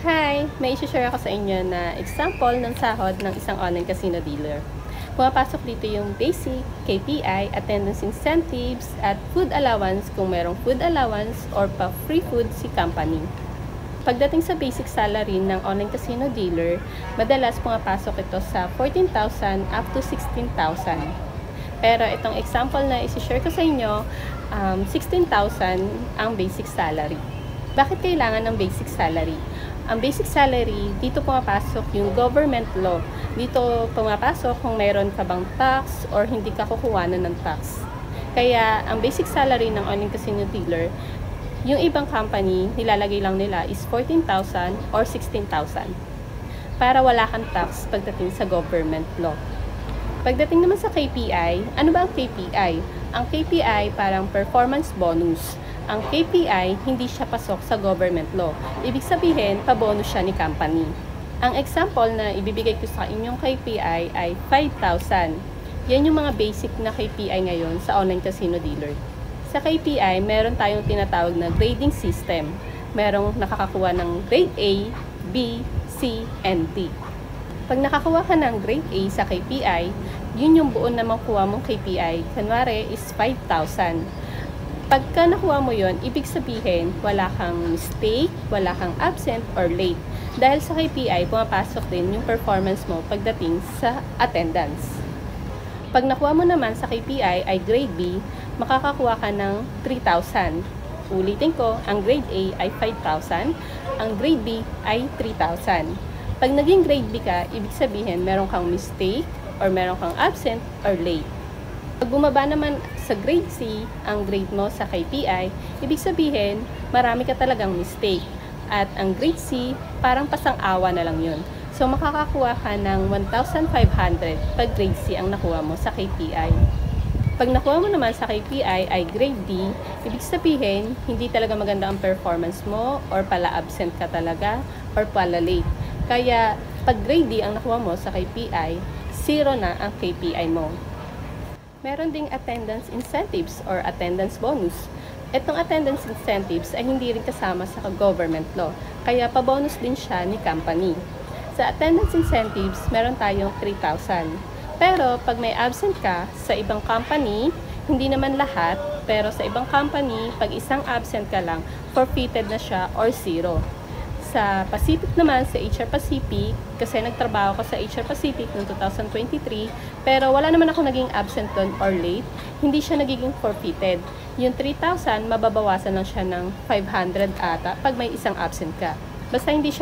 Hi! May isi-share ako sa inyo na example ng sahod ng isang online casino dealer. Pumapasok dito yung basic, KPI, attendance incentives, at food allowance kung merong food allowance or pa free food si company. Pagdating sa basic salary ng online casino dealer, madalas pumapasok ito sa 14,000 up to 16,000. Pero itong example na isi-share ko sa inyo, 16,000 ang basic salary. Bakit kailangan ng basic salary? Ang basic salary, dito pumapasok yung government law. Dito pumapasok kung mayroon ka bang tax or hindi ka kukuhanan ng tax. Kaya, ang basic salary ng online casino dealer, yung ibang company, nilalagay lang nila is 14,000 or 16,000. Para wala kang tax pagdating sa government law. Pagdating naman sa KPI, ano ba ang KPI? Ang KPI parang performance bonus. Ang KPI, hindi siya pasok sa government law. Ibig sabihin, pabonus siya ni company. Ang example na ibibigay ko sa inyong KPI ay 5,000. Yan yung mga basic na KPI ngayon sa online casino dealer. Sa KPI, meron tayong tinatawag na grading system. Merong nakakakuha ng grade A, B, C, and D. Pag nakakuha ka ng grade A sa KPI, yun yung buo na makuha mong KPI. Kunwari is 5,000. Pagka nakuha mo yon, ibig sabihin, wala kang mistake, wala kang absent or late. Dahil sa KPI, pumapasok din yung performance mo pagdating sa attendance. Pag nakuha mo naman sa KPI ay grade B, makakakuha ka ng 3,000. Ulitin ko, ang grade A ay 5,000, ang grade B ay 3,000. Pag naging grade B ka, ibig sabihin, meron kang mistake or meron kang absent or late. Pag bumaba naman sa grade C, ang grade mo sa KPI, ibig sabihin, marami ka talagang mistake. At ang grade C, parang pasang-awa na lang yun. So, makakakuha ka ng 1,500 pag grade C ang nakuha mo sa KPI. Pag nakuha mo naman sa KPI ay grade D, ibig sabihin, hindi talaga maganda ang performance mo or pala absent ka talaga or pala late. Kaya, pag grade D ang nakuha mo sa KPI, 0 na ang KPI mo. Meron ding attendance incentives or attendance bonus. Itong attendance incentives ay hindi rin kasama sa government law, kaya pa-bonus din siya ni company. Sa attendance incentives, meron tayong 3,000. Pero pag may absent ka sa ibang company, hindi naman lahat, pero sa ibang company, pag isang absent ka lang, forfeited na siya or 0. Sa Pacific naman, sa HR Pacific, kasi nagtrabaho ko sa HR Pacific noong 2023, pero wala naman ako naging absent doon or late, hindi siya nagiging forfeited. Yung 3,000, mababawasan lang siya ng 500 ata pag may isang absent ka. Basta hindi siya